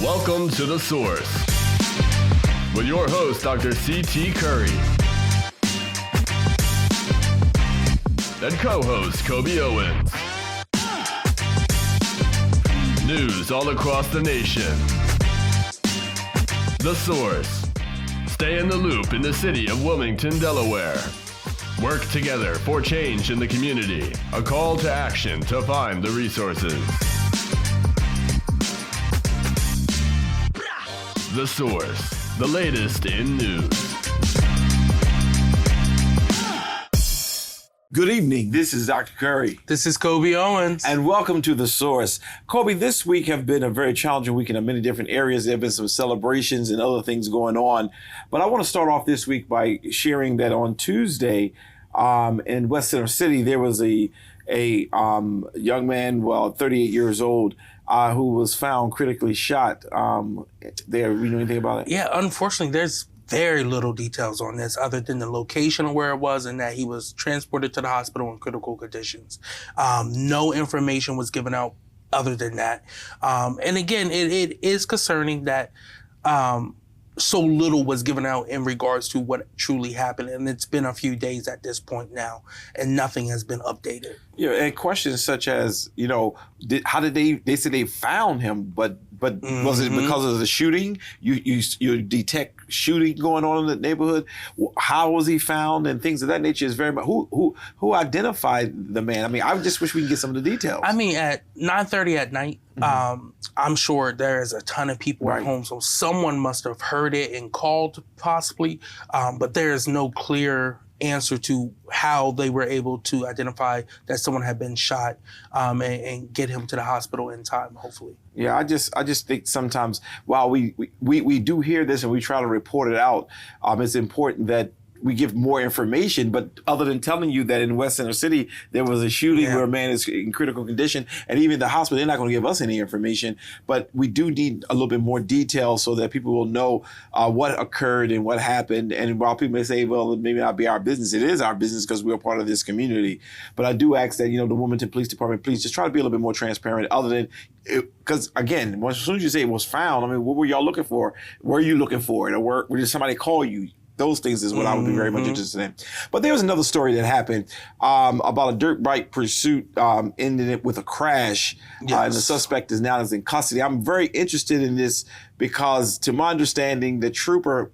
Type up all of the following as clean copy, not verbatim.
Welcome to The Source with your host, Dr. C.T. Curry, and co-host Coby Owens. News all across the nation. The Source. Stay in the loop in the city of Wilmington, Delaware. Work together for change in the community. A call to action to find the resources. The Source. The latest in news. Good evening. This is Dr. Curry. This is Coby Owens. And welcome to The Source. Coby, this week have been a very challenging week in many different areas. There have been some celebrations and other things going on. But I want to start off this week by sharing that on Tuesday in West Center City, there was a young man, 38 years old, who was found critically shot. There, you know anything about it? Yeah, unfortunately, there's very little details on this other than the location of where it was and that he was transported to the hospital in critical conditions. No information was given out other than that. And again, it is concerning that so little was given out in regards to what truly happened. And it's been a few days at this point now, and nothing has been updated. Yeah, and questions such as, how did they said they found him, but was it because of the shooting? You detect shooting going on in the neighborhood. How was he found and things of that nature is very much who identified the man. I mean, I just wish we could get some of the details. I mean, at 9:30 at night, I'm sure there is a ton of people at home, so someone must have heard it and called possibly, but there is no clear answer to how they were able to identify that someone had been shot and get him to the hospital in time, hopefully. Yeah, I just think sometimes while we do hear this and we try to report it out, it's important that we give more information, but other than telling you that in West Center City, there was a shooting where a man is in critical condition, and even the hospital, they're not going to give us any information, but we do need a little bit more detail so that people will know what occurred and what happened. And while people may say, well, it may not be our business, it is our business because we're part of this community. But I do ask that, the Wilmington Police Department, please just try to be a little bit more transparent other than, because again, as soon as you say it was found, I mean, what were y'all looking for? Were you looking for it? Or did somebody call you? Those things is what I would be very much interested in. But there was another story that happened about a dirt bike pursuit ended it with a crash. And the suspect is now in custody. I'm very interested in this because, to my understanding, the trooper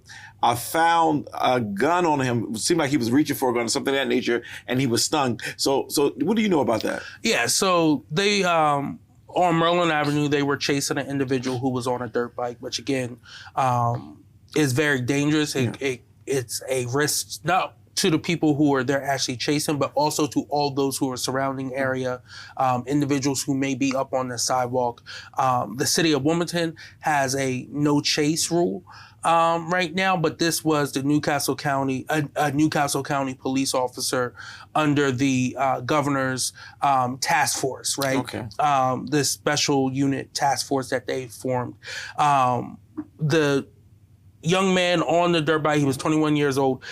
found a gun on him. It seemed like he was reaching for a gun or something of that nature, and he was stung. So what do you know about that? Yeah, so they... on Merlin Avenue, they were chasing an individual who was on a dirt bike, which again is very dangerous. It's a risk not to the people who are there actually chasing, but also to all those who are surrounding area, individuals who may be up on the sidewalk. The city of Wilmington has a no chase rule right now, but this was the Newcastle County, a Newcastle County police officer under the governor's task force, right? Okay. This special unit task force that they formed. The young man on the dirt bike, he was 21 years old.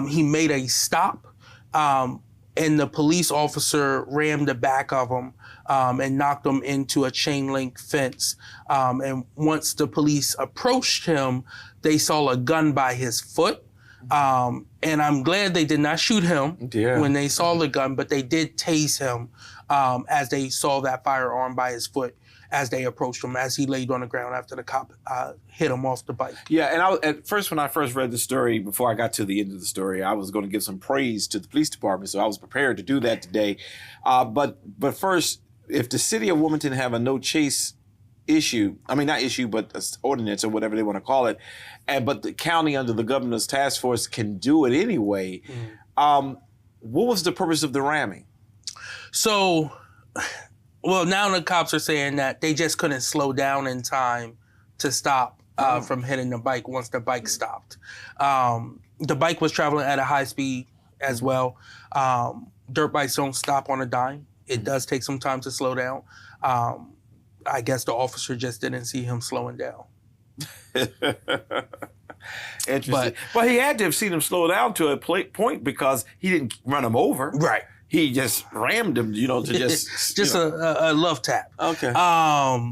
He made a stop, and the police officer rammed the back of him and knocked him into a chain link fence. And once the police approached him, they saw a gun by his foot. And I'm glad they did not shoot him when they saw the gun, but they did tase him as they saw that firearm by his foot as they approached him, as he laid on the ground after the cop hit him off the bike. Yeah, and at first, when I first read the story, before I got to the end of the story, I was going to give some praise to the police department, so I was prepared to do that today. But first, if the city of Wilmington have a no chase issue, I mean, not issue, but ordinance or whatever they want to call it, but the county under the governor's task force can do it anyway, what was the purpose of the ramming? So... Well, now the cops are saying that they just couldn't slow down in time to stop from hitting the bike once the bike stopped. The bike was traveling at a high speed as well. Dirt bikes don't stop on a dime. It does take some time to slow down. I guess the officer just didn't see him slowing down. Interesting. But he had to have seen him slow down to a point because he didn't run him over. Right. He just rammed him, to just just a love tap. Okay.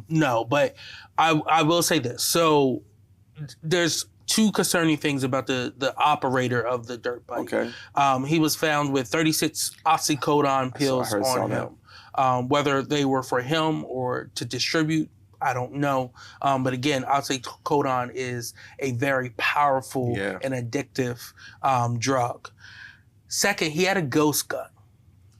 No, but I will say this. So there's two concerning things about the operator of the dirt bike. Okay. He was found with 36 oxycodone pills on him. Whether they were for him or to distribute, I don't know. But again, oxycodone is a very powerful and addictive drug. Second, he had a ghost gun.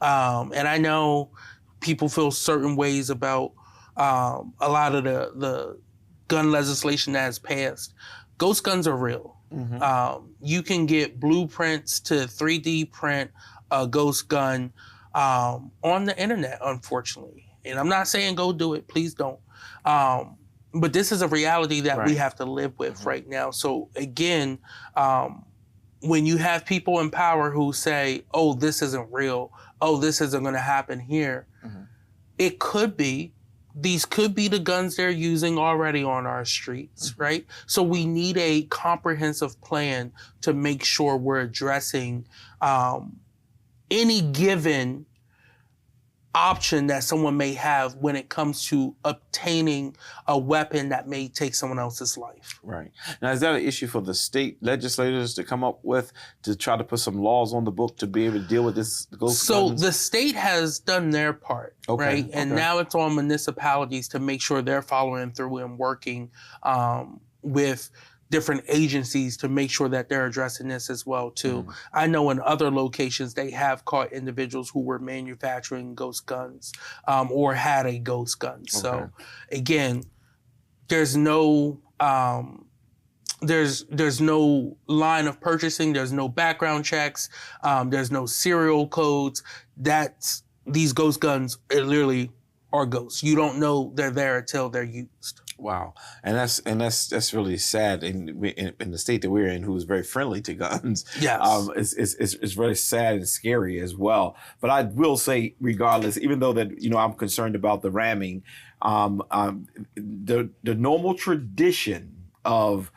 And I know people feel certain ways about a lot of the gun legislation that has passed. Ghost guns are real. Mm-hmm. You can get blueprints to 3D print a ghost gun on the internet, unfortunately. And I'm not saying go do it. Please don't. But this is a reality that we have to live with right now. So again, when you have people in power who say, oh, this isn't real, oh, this isn't going to happen here, it could be. These could be the guns they're using already on our streets, right? So we need a comprehensive plan to make sure we're addressing any given option that someone may have when it comes to obtaining a weapon that may take someone else's life. Right. Now, is that an issue for the state legislators to come up with to try to put some laws on the book to be able to deal with this ghost guns? The state has done their part, right? And now it's on municipalities to make sure they're following through and working with different agencies to make sure that they're addressing this as well too. I know in other locations they have caught individuals who were manufacturing ghost guns or had a ghost gun. So again, there's no there's no line of purchasing, there's no background checks, there's no serial codes. These ghost guns literally are ghosts. You don't know they're there until they're used. Wow, and that's really sad in the state that we're in, who is very friendly to guns. Yes, it's very sad and scary as well. But I will say, regardless, even though that I'm concerned about the ramming, the normal tradition of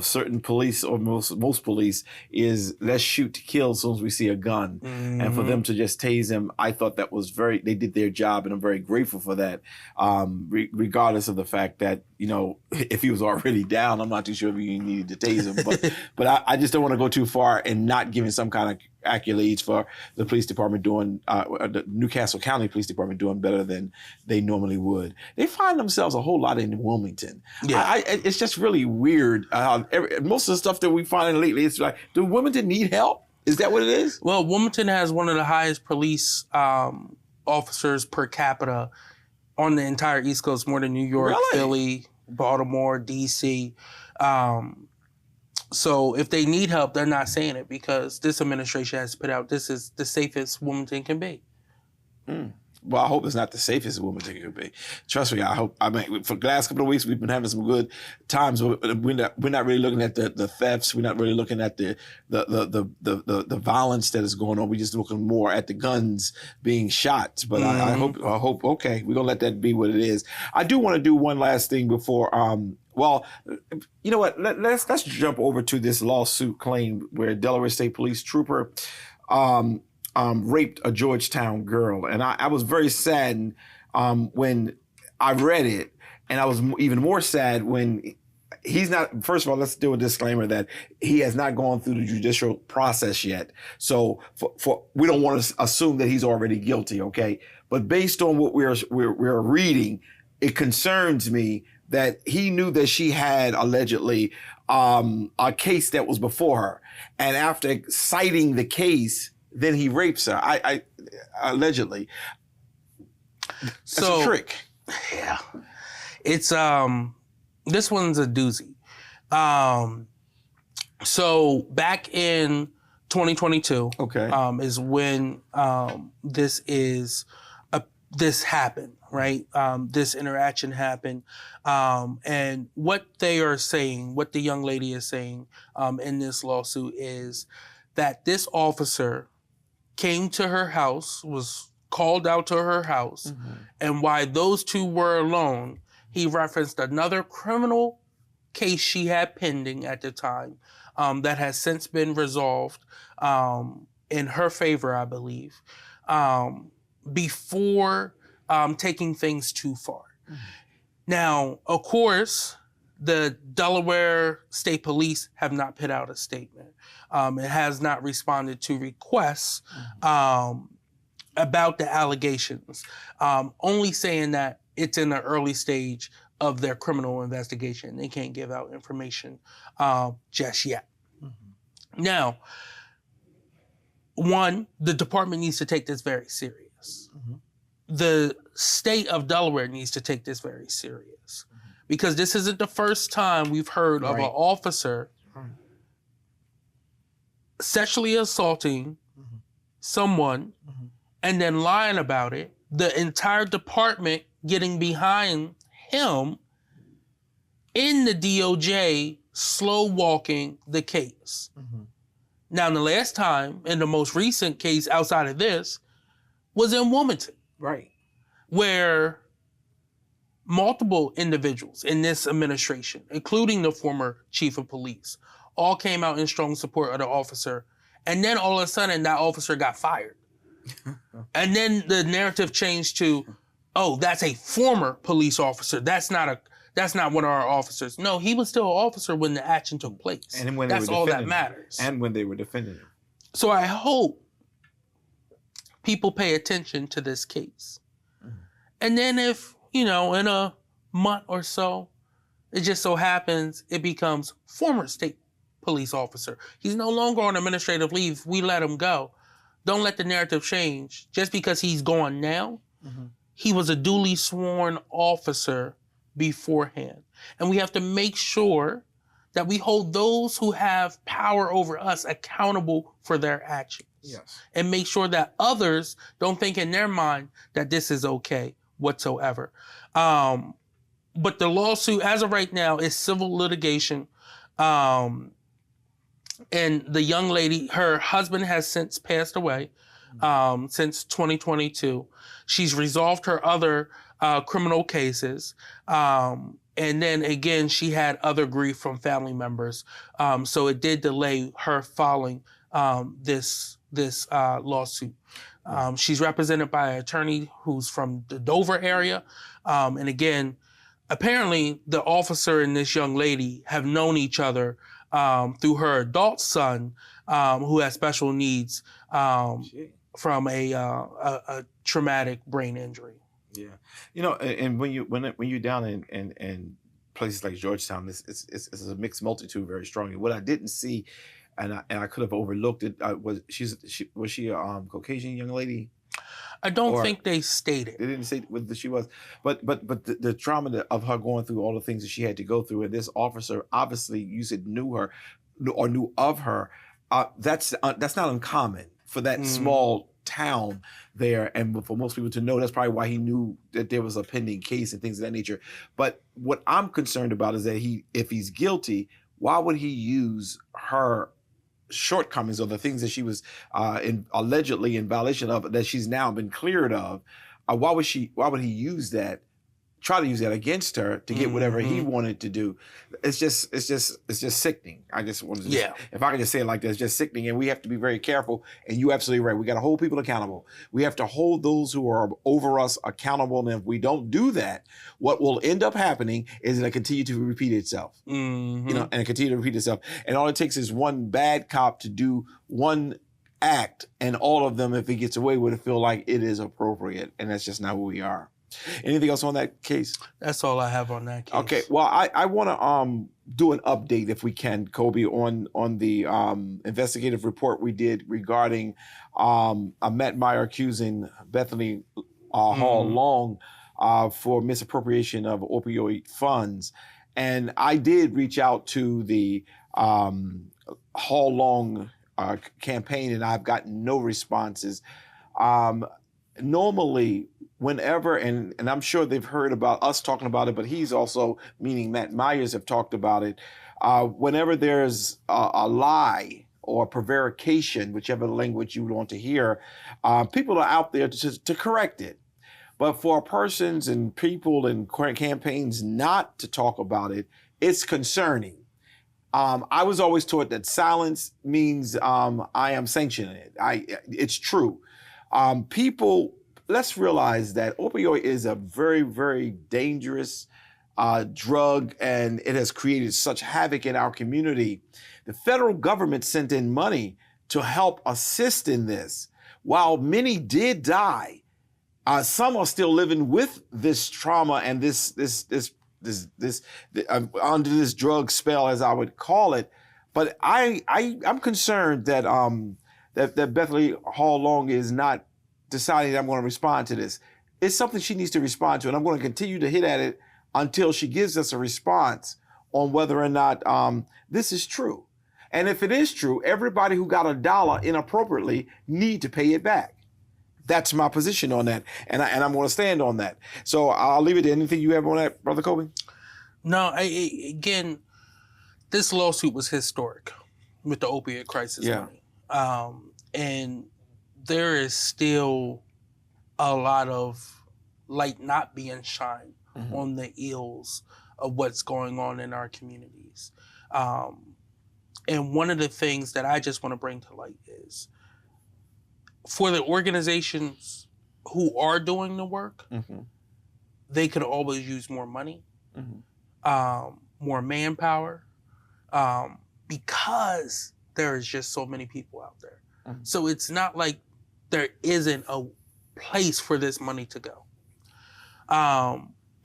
certain police or most police is let's shoot to kill as soon as we see a gun. And for them to just tase him, I thought that was they did their job, and I'm very grateful for that. Regardless of the fact that, if he was already down, I'm not too sure if you needed to tase him, but I just don't want to go too far and not giving some kind of accolades for the police department doing, the Newcastle County Police Department doing better than they normally would. They find themselves a whole lot in Wilmington. Yeah. It's just really weird. Most of the stuff that we find lately, it's like, do Wilmington need help? Is that what it is? Well, Wilmington has one of the highest police officers per capita on the entire East Coast, more than New York, Philly, Baltimore, D.C. So if they need help, they're not saying it because this administration has put out this is the safest Wilmington can be. Well, I hope it's not the safest Wilmington can be. Trust me, I hope. I mean, for the last couple of weeks, we've been having some good times. We're not really looking at the thefts. We're not really looking at the violence that is going on. We're just looking more at the guns being shot. But I hope. Okay, we're gonna let that be what it is. I do want to do one last thing before. Well, you know what? Let's jump over to this lawsuit claim where Delaware State Police Trooper raped a Georgetown girl, and I was very saddened when I read it, and I was even more sad when he's not. First of all, let's do a disclaimer that he has not gone through the judicial process yet, so for we don't want to assume that he's already guilty. Okay, but based on what we're reading, it concerns me that he knew that she had allegedly a case that was before her, and after citing the case, then he rapes her. I allegedly. That's a trick. Yeah, it's this one's a doozy. So back in 2022, is when this happened. Right, this interaction happened, and what they are saying, what the young lady is saying in this lawsuit is that this officer came to her house, was called out to her house, and while those two were alone, he referenced another criminal case she had pending at the time that has since been resolved, in her favor, I believe, before taking things too far. Mm-hmm. Now, of course, the Delaware State Police have not put out a statement. It has not responded to requests about the allegations, only saying that it's in the early stage of their criminal investigation. They can't give out information just yet. Mm-hmm. Now, one, the department needs to take this very serious. Mm-hmm. The state of Delaware needs to take this very serious, because this isn't the first time we've heard of an officer sexually assaulting someone and then lying about it. The entire department getting behind him in the DOJ, slow walking the case. Mm-hmm. Now, the last time, in the most recent case outside of this, was in Wilmington. Right. Where multiple individuals in this administration, including the former chief of police, all came out in strong support of the officer. And then all of a sudden, that officer got fired. And then the narrative changed to, oh, that's a former police officer. That's not one of our officers. No, he was still an officer when the action took place. And when that's all that matters. And when they were defending him. So I hope people pay attention to this case. Mm-hmm. And then if, in a month or so, it just so happens it becomes former state police officer. He's no longer on administrative leave. We let him go. Don't let the narrative change. Just because he's gone now, he was a duly sworn officer beforehand. And we have to make sure that we hold those who have power over us accountable for their actions. Yes. And make sure that others don't think in their mind that this is okay whatsoever. But the lawsuit, as of right now, is civil litigation. And the young lady, her husband has since passed away since 2022. She's resolved her other criminal cases. And then again, she had other grief from family members. So it did delay her filing this lawsuit. She's represented by an attorney who's from the Dover area. And again, apparently the officer and this young lady have known each other through her adult son, who has special needs from a traumatic brain injury. Yeah, and when you're down in places like Georgetown, it's a mixed multitude very strongly. What I didn't see, and I could have overlooked it, was she a Caucasian young lady? I don't think they stated. They didn't say whether she was, but the trauma of her going through all the things that she had to go through, and this officer obviously you said knew her or knew of her. That's not uncommon for that small town there, and for most people to know. That's probably why he knew that there was a pending case and things of that nature. But what I'm concerned about is that if he's guilty, why would he use her shortcomings or the things that she was allegedly in violation of, that she's now been cleared of? Why would he try to use that against her to get whatever he wanted to do? It's just sickening. I just wanted to if I could just say it like that, it's just sickening. And we have to be very careful. And you're absolutely right. We got to hold people accountable. We have to hold those who are over us accountable. And if we don't do that, what will end up happening is it'll continue to repeat itself. And it continue to repeat itself. And all it takes is one bad cop to do one act, and all of them, if he gets away with it, feel like it is appropriate. And that's just not who we are. Anything else on that case? That's all I have on that case. Okay. Well, I want to do an update, if we can, Coby, on the investigative report we did regarding Matt Meyer accusing Bethany Hall Long for misappropriation of opioid funds. And I did reach out to the Hall Long campaign, and I've gotten no responses. Normally, whenever, and I'm sure they've heard about us talking about it, but he's also, meaning Matt Myers, have talked about it. Whenever there's a lie or prevarication, whichever language you want to hear, people are out there to correct it. But for persons and people and campaigns not to talk about it, it's concerning. I was always taught that silence means I am sanctioning it. It's true. People, let's realize that opioid is a very, very dangerous drug, and it has created such havoc in our community. The federal government sent in money to help assist in this. While many did die, some are still living with this trauma and this under this drug spell, as I would call it. But I'm concerned that that Bethany Hall Long is not deciding that I'm going to respond to this. It's something she needs to respond to, and I'm going to continue to hit at it until she gives us a response on whether or not this is true. And if it is true, everybody who got $1 inappropriately need to pay it back. That's my position on that, and I'm going to stand on that. So I'll leave it to anything you have on that, Brother Coby? No, again, this lawsuit was historic with the opioid crisis money. And there is still a lot of light not being shined on the ills of what's going on in our communities. And one of the things that I just want to bring to light is, for the organizations who are doing the work, they could always use more money, more manpower, because there is just so many people out there. So it's not like there isn't a place for this money to go.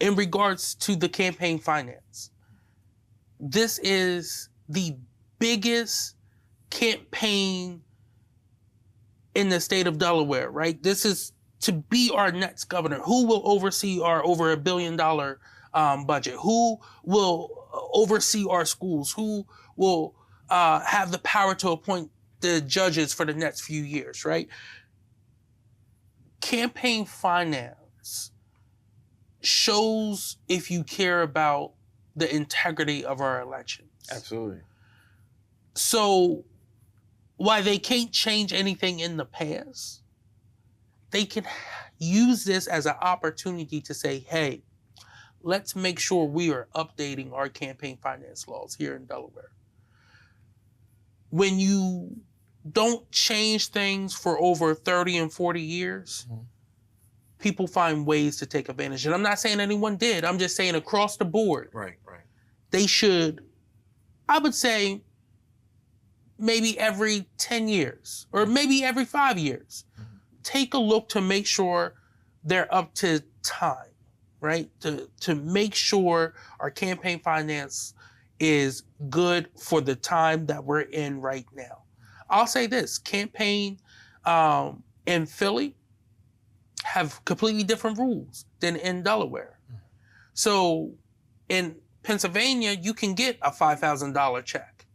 In regards to the campaign finance, this is the biggest campaign in the state of Delaware, right? This is to be our next governor. Who will oversee our over $1 billion budget? Who will oversee our schools? Who will have the power to appoint the judges for the next few years, right? Campaign finance shows if you care about the integrity of our elections. Absolutely. So while they can't change anything in the past, they can use this as an opportunity to say, hey, let's make sure we are updating our campaign finance laws here in Delaware. When you don't change things for over 30 and 40 years, people find ways to take advantage. And I'm not saying anyone did. I'm just saying across the board. Right. They should, I would say, maybe every 10 years or maybe every 5 years, take a look to make sure they're up to time, right? To make sure our campaign finance is good for the time that we're in right now. I'll say this, campaign in Philly have completely different rules than in Delaware. So in Pennsylvania, you can get a $5,000 check.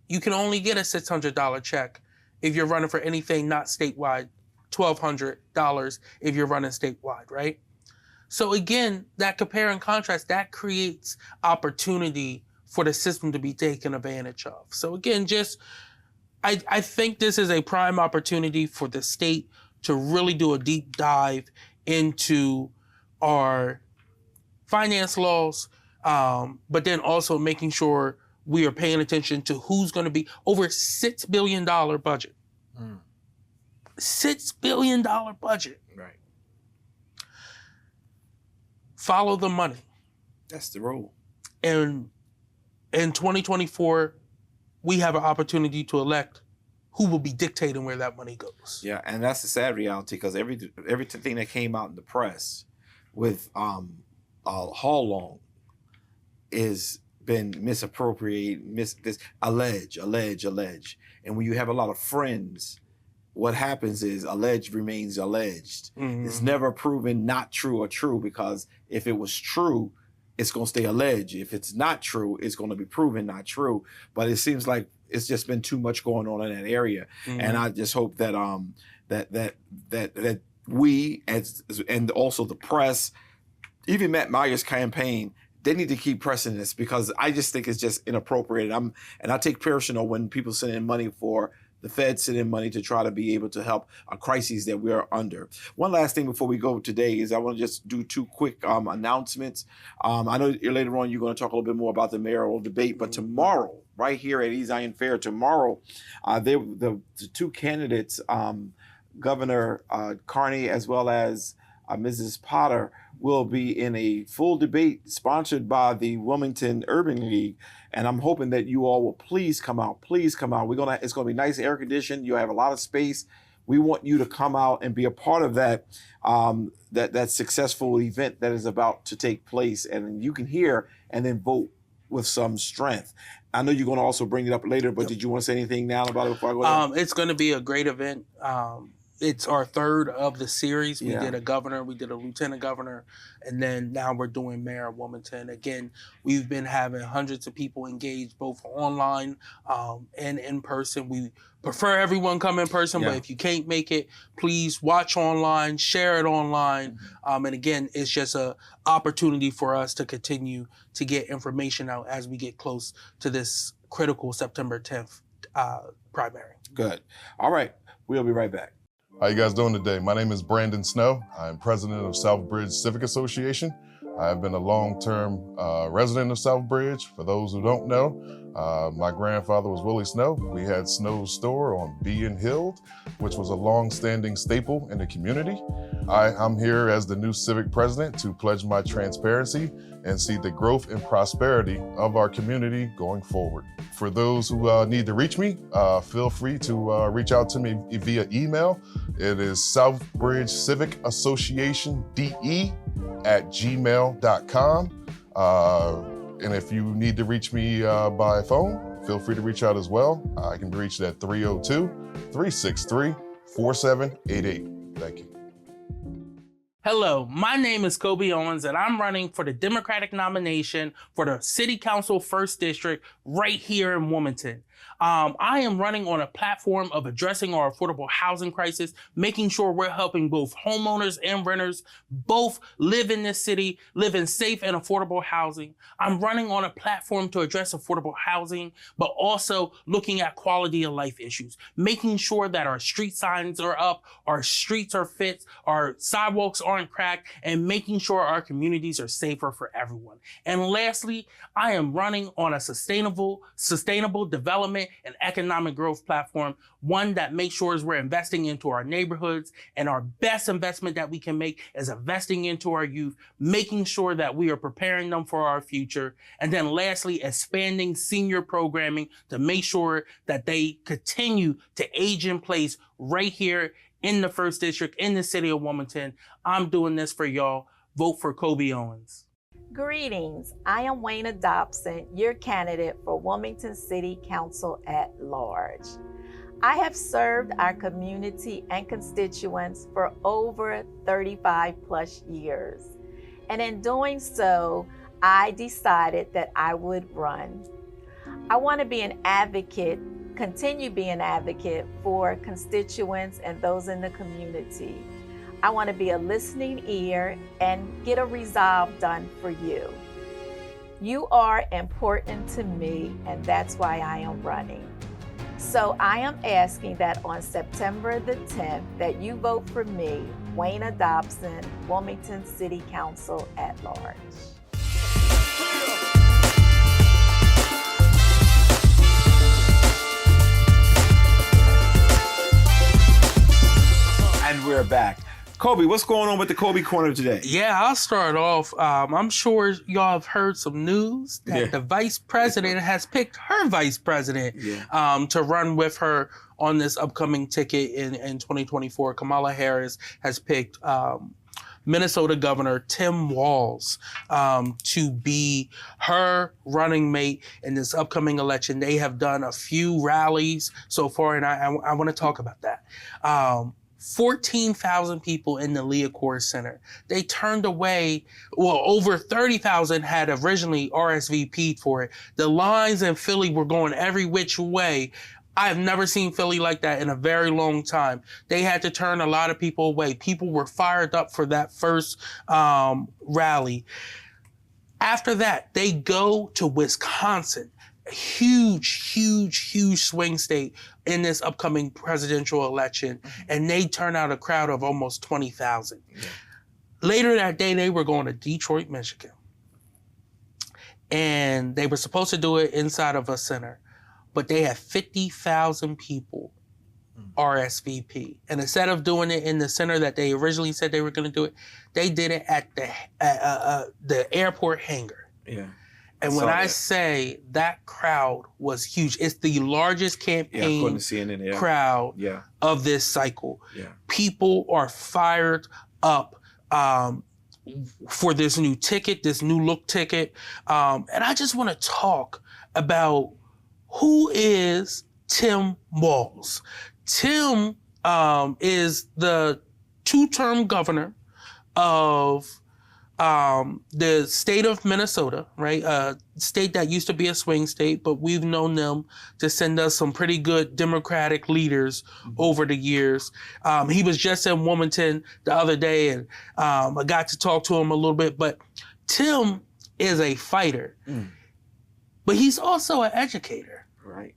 You can only get a $600 check if you're running for anything not statewide, $1,200 if you're running statewide, right? So again, that compare and contrast, that creates opportunity for the system to be taken advantage of. So again, I think this is a prime opportunity for the state to really do a deep dive into our finance laws, but then also making sure we are paying attention to who's going to be over $6 billion budget. $6 billion budget. Right. Follow the money. That's the rule. And in 2024, we have an opportunity to elect who will be dictating where that money goes. Yeah, and that's the sad reality, because everything that came out in the press with Hall Long is been misappropriated, allege. And when you have a lot of friends, what happens is alleged remains alleged. It's never proven not true or true, because if it was true, it's going to stay alleged. If it's not true, it's going to be proven not true. But it seems like it's just been too much going on in that area. And I just hope that that we and also the press, even Matt Meyer's campaign, they need to keep pressing this, because I just think it's just inappropriate. And I take personal when people send in money for the Fed send in money to try to be able to help a crises that we are under. One last thing before we go today is I want to just do two quick announcements. I know later on you're going to talk a little bit more about the mayoral debate, but tomorrow, right here at East Zion Fair, tomorrow, the two candidates, Governor Carney as well as Mrs. Potter, will be in a full debate sponsored by the Wilmington Urban League. And I'm hoping that you all will please come out. Please come out. It's gonna be nice, air conditioned. You'll have a lot of space. We want you to come out and be a part of that that successful event that is about to take place. And you can hear and then vote with some strength. I know you're going to also bring it up later, but Did you want to say anything now about it before I go ahead? It's going to be a great event. It's our third of the series. We did a governor, we did a lieutenant governor, and then now we're doing Mayor of Wilmington. Again, we've been having hundreds of people engaged both online and in person. We prefer everyone come in person, but if you can't make it, please watch online, share it online. And again, it's just an opportunity for us to continue to get information out as we get close to this critical September 10th primary. Good. All right. We'll be right back. How you guys doing today? My name is Brandon Snow. I'm president of Southbridge Civic Association. I've been a long-term resident of Southbridge. For those who don't know, my grandfather was Willie Snow. We had Snow's store on B and Hill, which was a long-standing staple in the community. I'm here as the new civic president to pledge my transparency and see the growth and prosperity of our community going forward. For those who need to reach me, feel free to reach out to me via email. It is Southbridge Civic Association DE@gmail.com. And if you need to reach me by phone, feel free to reach out as well. I can be reached at 302-363-4788. Thank you. Hello, my name is Coby Owens, and I'm running for the Democratic nomination for the City Council 1st District right here in Wilmington. I am running on a platform of addressing our affordable housing crisis, making sure we're helping both homeowners and renters both live in this city, live in safe and affordable housing. I'm running on a platform to address affordable housing, but also looking at quality of life issues, making sure that our street signs are up, our streets are fit, our sidewalks aren't cracked, and making sure our communities are safer for everyone. And lastly, I am running on a sustainable development and economic growth platform, one that makes sure we're investing into our neighborhoods, and our best investment that we can make is investing into our youth, making sure that we are preparing them for our future, and then lastly, expanding senior programming to make sure that they continue to age in place right here in the 1st District, in the city of Wilmington. I'm doing this for y'all. Vote for Coby Owens. Greetings, I am Wayna Dobson, your candidate for Wilmington City Council at Large. I have served our community and constituents for over 35 plus years. And in doing so, I decided that I would run. I want to be an advocate, continue being an advocate for constituents and those in the community. I want to be a listening ear and get a resolve done for you. You are important to me, and that's why I am running. So I am asking that on September the 10th that you vote for me, Wayna Dobson, Wilmington City Council at Large. And we're back. Coby, what's going on with the Coby Corner today? Yeah, I'll start off. I'm sure y'all have heard some news that the vice president has picked her vice president to run with her on this upcoming ticket in 2024. Kamala Harris has picked Minnesota Governor Tim Walz to be her running mate in this upcoming election. They have done a few rallies so far, and I want to talk about that. 14,000 people in the Leacourt Center. They turned away, well, over 30,000 had originally RSVP'd for it. The lines in Philly were going every which way. I have never seen Philly like that in a very long time. They had to turn a lot of people away. People were fired up for that first rally. After that, they go to Wisconsin. huge swing state in this upcoming presidential election, and they turn out a crowd of almost 20,000. Yeah. Later that day, they were going to Detroit, Michigan, and they were supposed to do it inside of a center, but they had 50,000 people RSVP, and instead of doing it in the center that they originally said they were going to do it, they did it at the airport hangar. Yeah. And when I say that crowd was huge, it's the largest campaign crowd of this cycle. Yeah. People are fired up for this new ticket, this new look ticket. And I just want to talk about who is Tim Walz. Tim is the two-term governor of the state of Minnesota, right? A state that used to be a swing state, but we've known them to send us some pretty good Democratic leaders over the years. He was just in Wilmington the other day, and I got to talk to him a little bit. But Tim is a fighter, but he's also an educator. Right.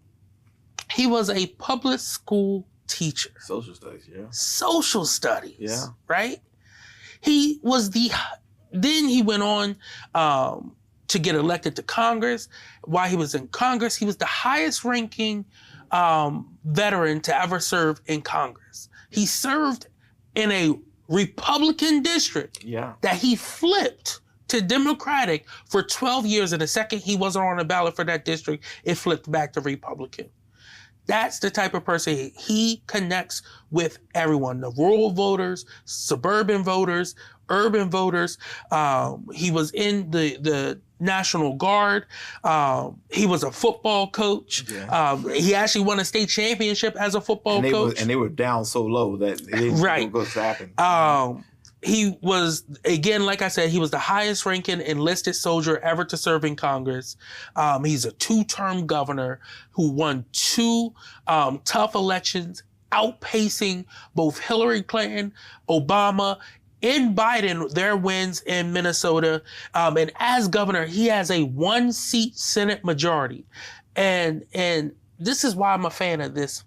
He was a public school teacher. Social studies, yeah. Social studies, yeah. Right? He was then he went on to get elected to Congress. While he was in Congress, he was the highest ranking veteran to ever serve in Congress. He served in a Republican district that he flipped to Democratic for 12 years. And the second he wasn't on the ballot for that district, it flipped back to Republican. That's the type of person he connects with everyone, the rural voters, suburban voters, urban voters. He was in the National Guard. He was a football coach. Yeah. He actually won a state championship as a football coach. And they were down so low that it didn't go to happen. He was, again, like I said, he was the highest ranking enlisted soldier ever to serve in Congress. He's a two-term governor who won two tough elections, outpacing both Hillary Clinton, Obama, and Biden, their wins in Minnesota. And as governor, he has a 1-seat Senate majority. And this is why I'm a fan of this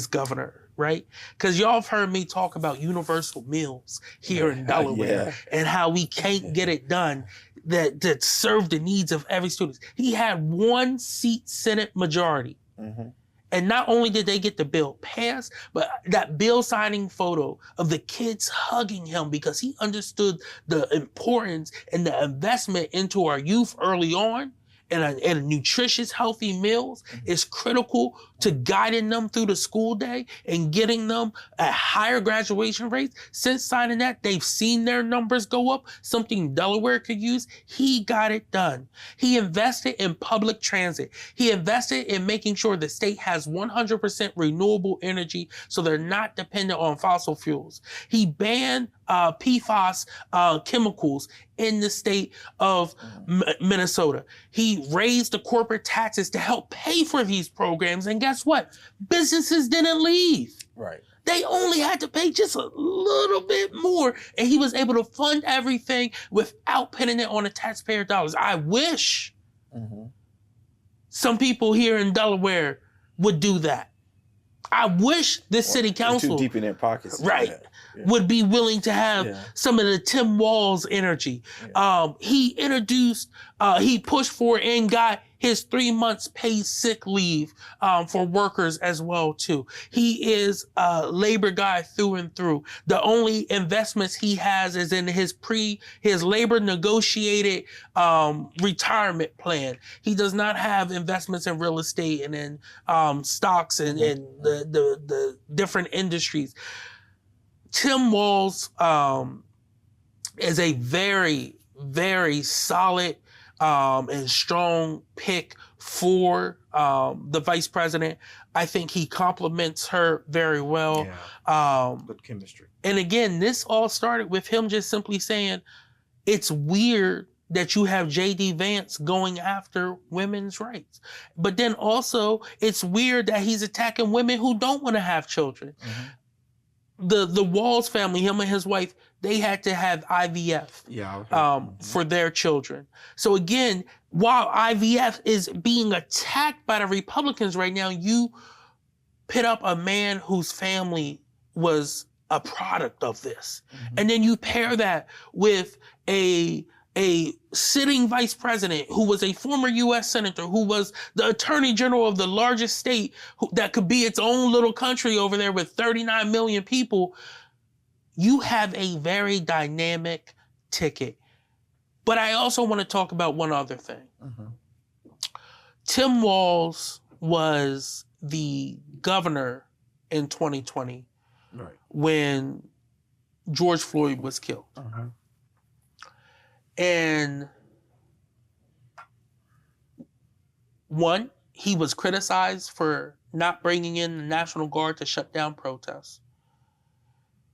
governor. Right? Because y'all have heard me talk about universal meals here in Delaware and how we can't get it done that serve the needs of every student. He had 1-seat Senate majority. Mm-hmm. And not only did they get the bill passed, but that bill signing photo of the kids hugging him because he understood the importance and the investment into our youth early on. And nutritious, healthy meals is critical to guiding them through the school day and getting them at higher graduation rates. Since signing that, they've seen their numbers go up, something Delaware could use. He got it done. He invested in public transit. He invested in making sure the state has 100% renewable energy so they're not dependent on fossil fuels. He banned PFAS chemicals in the state of Minnesota. He raised the corporate taxes to help pay for these programs. And guess what? Businesses didn't leave. Right. They only had to pay just a little bit more. And he was able to fund everything without putting it on the taxpayer dollars. I wish some people here in Delaware would do that. I wish this city council, too deep in their pockets, would be willing to have some of the Tim Walz energy. He introduced, he pushed for and got his 3 months paid sick leave for workers as well too. He is a labor guy through and through. The only investments he has is in his labor negotiated retirement plan. He does not have investments in real estate and in stocks and the different industries. Tim Walz is a very, very solid and strong pick for the vice president. I think he complements her very well. Good chemistry. And again, this all started with him just simply saying, it's weird that you have J.D. Vance going after women's rights. But then also, it's weird that he's attacking women who don't want to have children. The Walz family, him and his wife, they had to have IVF Yeah. for their children. So again, while IVF is being attacked by the Republicans right now, you pit up a man whose family was a product of this. And then you pair that with a sitting vice president who was a former U.S. senator, who was the attorney general of the largest state that could be its own little country over there with 39 million people. You have a very dynamic ticket. But I also want to talk about one other thing. Tim Walz was the governor in 2020 when George Floyd was killed. And one, he was criticized for not bringing in the National Guard to shut down protests.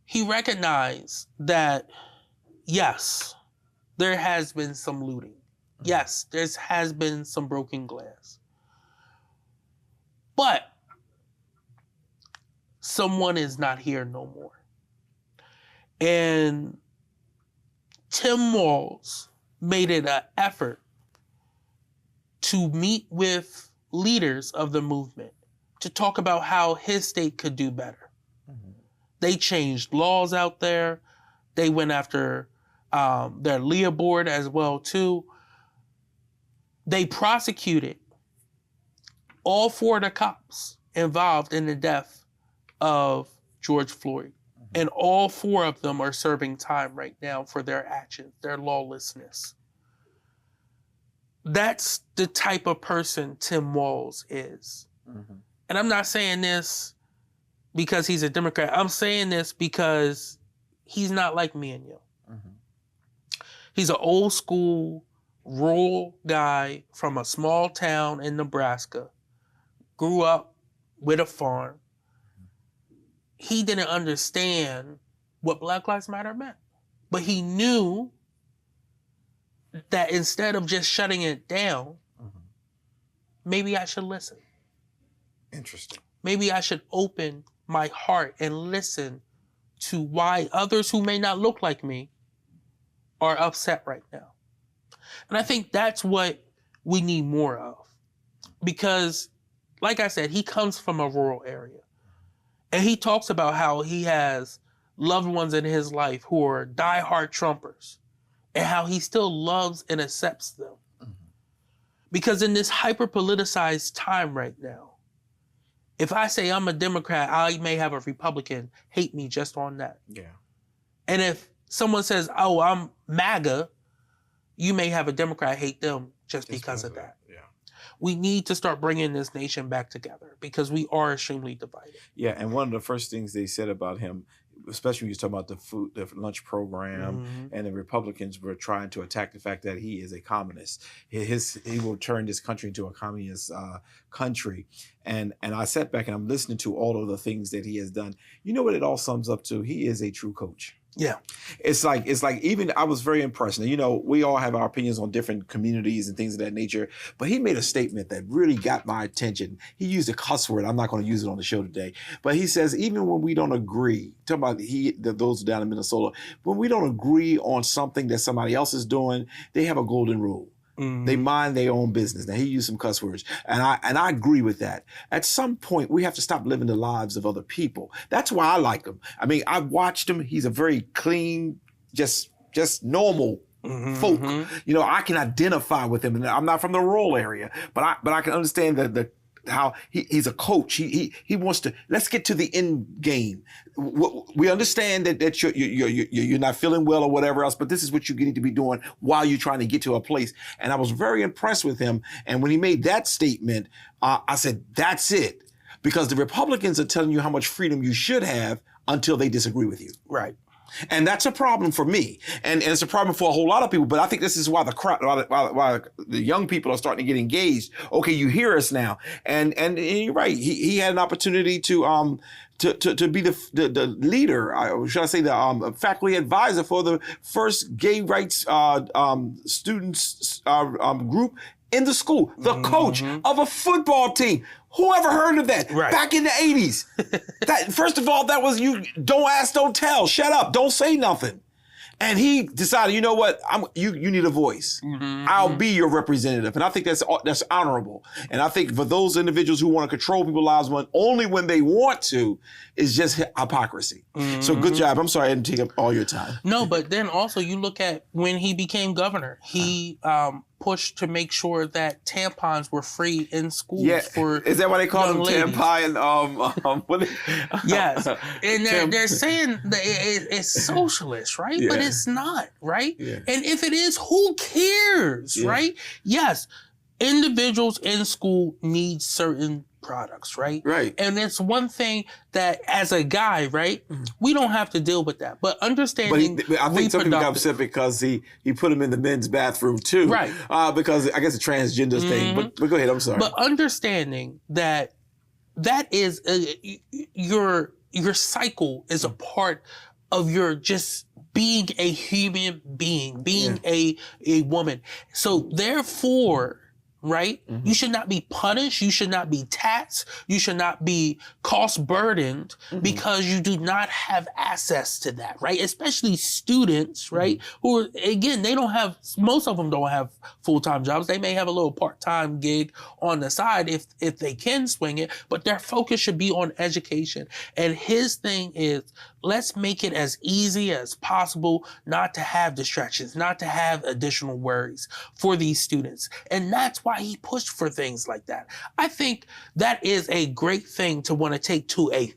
He recognized that, yes, there has been some looting. Yes, there has been some broken glass. But someone is not here no more. And Tim Walz made it an effort to meet with leaders of the movement to talk about how his state could do better. They changed laws out there. They went after their LEA board as well too. They prosecuted all 4 of the cops involved in the death of George Floyd. And all 4 of them are serving time right now for their actions, their lawlessness. That's the type of person Tim Walz is. And I'm not saying this because he's a Democrat. I'm saying this because he's not like me and you. He's an old school, rural guy from a small town in Nebraska. Grew up with a farm. He didn't understand what Black Lives Matter meant. But he knew that instead of just shutting it down, maybe I should listen. Interesting. Maybe I should open my heart and listen to why others who may not look like me are upset right now. And I think that's what we need more of. Because, like I said, he comes from a rural area. And he talks about how he has loved ones in his life who are diehard Trumpers and how he still loves and accepts them. Because in this hyper-politicized time right now, if I say I'm a Democrat, I may have a Republican hate me just on that. Yeah. And if someone says, oh, I'm MAGA, you may have a Democrat hate them just because of that. Yeah. We need to start bringing this nation back together because we are extremely divided. Yeah, and one of the first things they said about him, especially when you talk about the lunch program, and the Republicans were trying to attack the fact that he is a communist. He will turn this country into a communist country. And I sat back and I'm listening to all of the things that he has done. You know what it all sums up to? He is a true coach. Yeah. It's like even I was very impressed. Now, you know, we all have our opinions on different communities and things of that nature, but he made a statement that really got my attention. He used a cuss word. I'm not going to use it on the show today, but he says, even when we don't agree, talking about those down in Minnesota, when we don't agree on something that somebody else is doing, they have a golden rule. They mind their own business. Now, he used some cuss words, and I agree with that. At some point, we have to stop living the lives of other people. That's why I like him. I mean, I watched him. He's a very clean, just normal folk. You know, I can identify with him, and I'm not from the rural area, but I can understand how he's a coach. He wants to. Let's get to the end game. We understand that you're not feeling well or whatever else, but this is what you need to be doing while you're trying to get to a place. And I was very impressed with him. And when he made that statement, I said, that's it, because the Republicans are telling you how much freedom you should have until they disagree with you. Right. And that's a problem for me. And it's a problem for a whole lot of people. But I think this is why why the young people are starting to get engaged. Okay, you hear us now. And you're right. He had an opportunity to be the leader, or should I say the faculty advisor for the first gay rights students group in the school, the coach of a football team. Who ever heard of that? Right. Back in the 80s. First of all, that was you. Don't ask, don't tell. Shut up. Don't say nothing. And he decided, you know what? You need a voice. Mm-hmm. I'll be your representative. And I think that's honorable. And I think for those individuals who want to control people's lives only when they want to, is just hypocrisy. Mm-hmm. So good job. I'm sorry I didn't take up all your time. No, but then also you look at when he became governor, he pushed to make sure that tampons were free in schools. Yeah. For is that why they call them ladies. tampon? Yes, and they're saying that it's socialist, right? Yeah. But it's not, right? Yeah. And if it is, who cares, Yeah. right? Yes, individuals in school need certain products, right? Right. And it's one thing that, as a guy, right, we don't have to deal with that. But understanding, But I think some people got upset because he put him in the men's bathroom too, right? Because I guess a transgender thing. But go ahead. I'm sorry. But understanding that is your cycle is a part of your just being a human being, being a woman. So therefore, right, you should not be punished. You should not be taxed. You should not be cost burdened because you do not have access to that, right? Especially students, right? Who are, again, most of them don't have full-time jobs. They may have a little part-time gig on the side if they can swing it, but their focus should be on education. And his thing is, let's make it as easy as possible not to have distractions, not to have additional worries for these students. And that's why he pushed for things like that. I think that is a great thing to want to take to a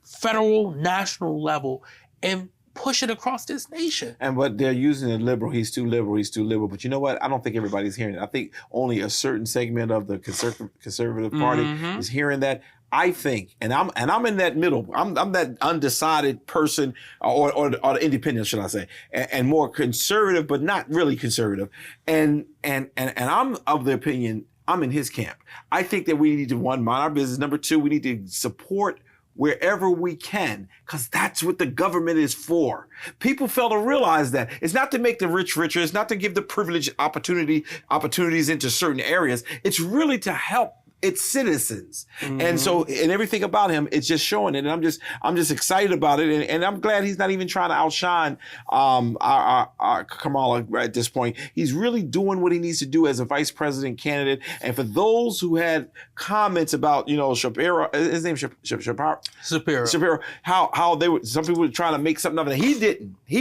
federal, national level and push it across this nation. And what they're using it liberal, he's too liberal, he's too liberal. But you know what? I don't think everybody's hearing it. I think only a certain segment of the conservative party is hearing that. I think, and I'm in that middle. I'm that undecided person, or the independent, should I say, and more conservative, but not really conservative. And I'm of the opinion I'm in his camp. I think that we need to, one, mind our business. Number two, we need to support wherever we can, because that's what the government is for. People fail to realize that. It's not to make the rich richer. It's not to give the privileged opportunities into certain areas. It's really to help its citizens. And so, and everything about him, it's just showing it. And I'm just excited about it. And I'm glad he's not even trying to outshine our Kamala at this point. He's really doing what he needs to do as a vice president candidate. And for those who had comments about, Shapiro, his name Shapiro, how they were, some people were trying to make something of it. He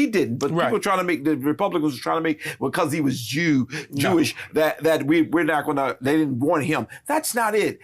didn't, but people were trying to make, the Republicans were trying to make, because he was Jewish, that we're not gonna, they didn't want him. That's not it.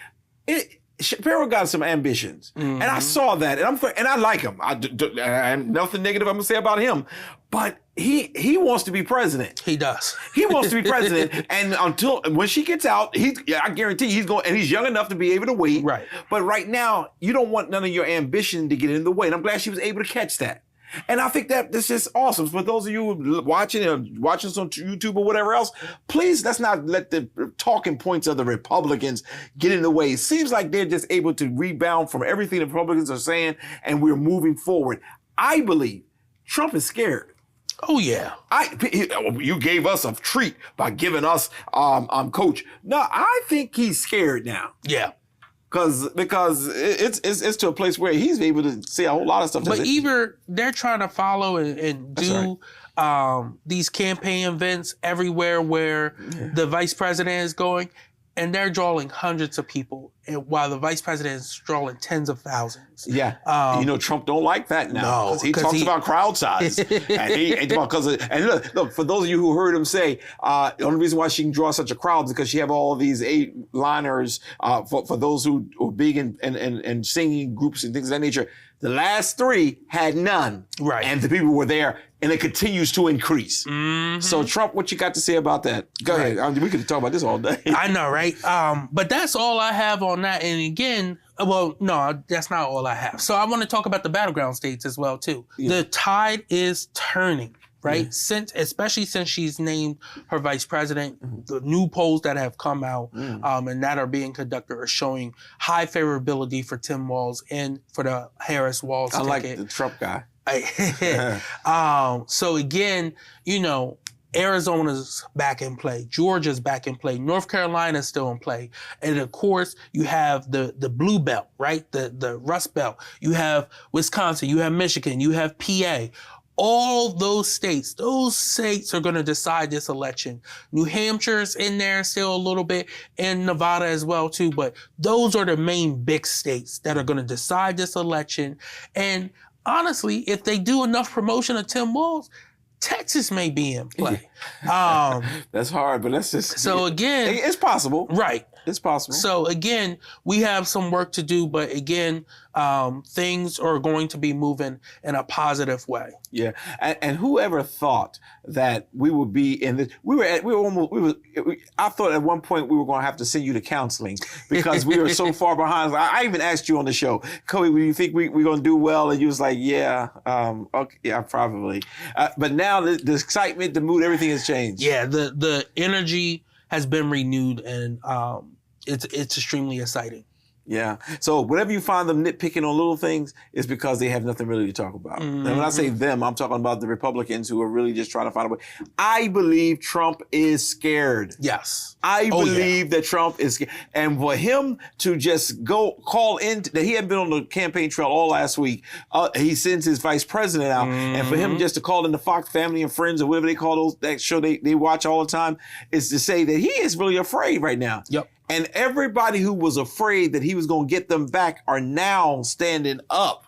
Shapiro got some ambitions, and I saw that, and I like him. I have nothing negative I'm gonna say about him, but he wants to be president. He does. He wants to be president, and when she gets out, I guarantee he's going, and he's young enough to be able to wait. Right. But right now, you don't want none of your ambition to get in the way, and I'm glad she was able to catch that. And I think that this is awesome. For those of you watching us on YouTube or whatever else, please let's not let the talking points of the Republicans get in the way. It seems like they're just able to rebound from everything the Republicans are saying, and we're moving forward. I believe Trump is scared. Oh yeah. You gave us a treat by giving us Coach. No, I think he's scared now. Yeah. Because it's to a place where he's able to say a whole lot of stuff. But either they're trying to follow and do these campaign events everywhere where the vice president is going, and they're drawing hundreds of people, and while the vice president is drawing tens of thousands. Yeah, Trump don't like that now. No, he talks about crowd size, and look, for those of you who heard him say, the only reason why she can draw such a crowd is because she have all these 8-liners for those who are big and singing groups and things of that nature. The last 3 had none, right? And the people were there, and it continues to increase. So Trump, what you got to say about that? Go ahead. We could talk about this all day. I know, right? But that's all I have on that. And again, well, no, that's not all I have. So I want to talk about the battleground states as well too. Yeah. The tide is turning. Right? Yeah. Especially since she's named her vice president, the new polls that have come out and that are being conducted are showing high favorability for Tim Walz and for the Harris-Walz ticket. I like the Trump guy. So again, Arizona's back in play. Georgia's back in play. North Carolina's still in play. And of course, you have the blue belt, right? The Rust Belt. You have Wisconsin. You have Michigan. You have PA. all those states are going to decide this election. New Hampshire's in there still a little bit, and Nevada as well too, but those are the main big states that are going to decide this election. And honestly, if they do enough promotion of Tim Walz, Texas may be in play. That's hard, but let's just... So again... It's possible. Right. It's possible. So again, we have some work to do, but again, things are going to be moving in a positive way. Yeah, and whoever thought that we would be in this? I thought at one point we were going to have to send you to counseling because we were so far behind. I even asked you on the show, Coby, do you think we're going to do well? And you was like, yeah, okay, yeah, probably. But now the excitement, the mood, everything has changed. Yeah, the energy has been renewed, and it's extremely exciting. Yeah. So whenever you find them nitpicking on little things, it's because they have nothing really to talk about. And when I say them, I'm talking about the Republicans who are really just trying to find a way. I believe Trump is scared. Yes. I believe that Trump is scared. And for him to just go call in, that he hadn't been on the campaign trail all last week, he sends his vice president out. And for him just to call in the Fox Family and Friends or whatever they call that show they watch all the time, is to say that he is really afraid right now. Yep. And everybody who was afraid that he was going to get them back are now standing up